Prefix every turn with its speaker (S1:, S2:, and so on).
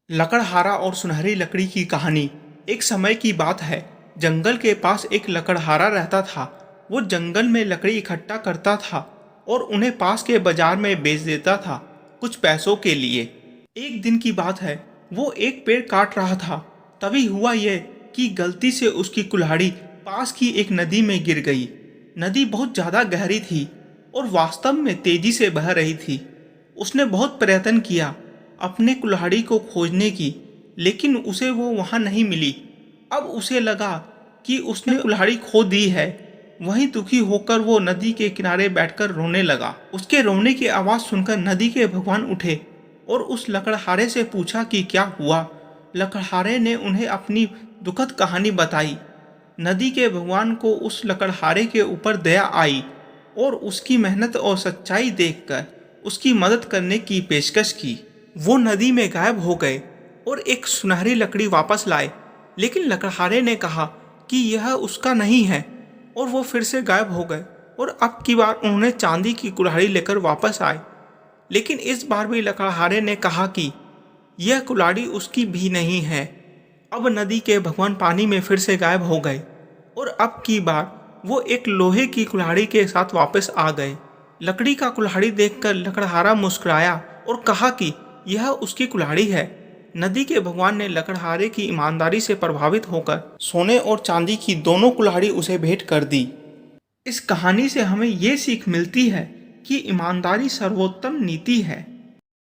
S1: लकड़हारा और सुनहरी लकड़ी की कहानी। एक समय की बात है। जंगल के पास एक लकड़हारा रहता था। वो जंगल में लकड़ी इकट्ठा करता था और उन्हें पास के बाजार में बेच देता था, कुछ पैसों के लिए। एक दिन की बात है, वो एक पेड़ काट रहा था। तभी हुआ यह कि गलती से उसकी कुल्हाड़ी पास की एक नदी में गिर गई। नदी बहुत ज़्यादा गहरी थी और वास्तव में तेजी से बह रही थी। उसने बहुत प्रयत्न किया अपने कुल्हाड़ी को खोजने की, लेकिन उसे वो वहां नहीं मिली। अब उसे लगा कि उसने कुल्हाड़ी खो दी है। वहीं दुखी होकर वो नदी के किनारे बैठकर रोने लगा। उसके रोने की आवाज़ सुनकर नदी के भगवान उठे और उस लकड़हारे से पूछा कि क्या हुआ। लकड़हारे ने उन्हें अपनी दुखद कहानी बताई। नदी के भगवान को उस लकड़हारे के ऊपर दया आई और उसकी मेहनत और सच्चाई देखकर उसकी मदद करने की पेशकश की। वो नदी में गायब हो गए और एक सुनहरी लकड़ी वापस लाए, लेकिन लकड़हारे ने कहा कि यह उसका नहीं है और वो फिर से गायब हो गए। और अब की बार उन्होंने चांदी की कुल्हाड़ी लेकर वापस आए, लेकिन इस बार भी लकड़हारे ने कहा कि यह कुल्हाड़ी उसकी भी नहीं है। अब नदी के भगवान पानी में फिर से गायब हो गए और अब की बार वो एक लोहे की कुल्हाड़ी के साथ वापस आ गए। लकड़ी का कुल्हाड़ी देखकर लकड़हारा मुस्कुराया और कहा कि यह उसकी कुल्हाड़ी है। नदी के भगवान ने लकड़हारे की ईमानदारी से प्रभावित होकर सोने और चांदी की दोनों कुल्हाड़ी उसे भेंट कर दी। इस कहानी से हमें ये सीख मिलती है कि ईमानदारी सर्वोत्तम नीति है।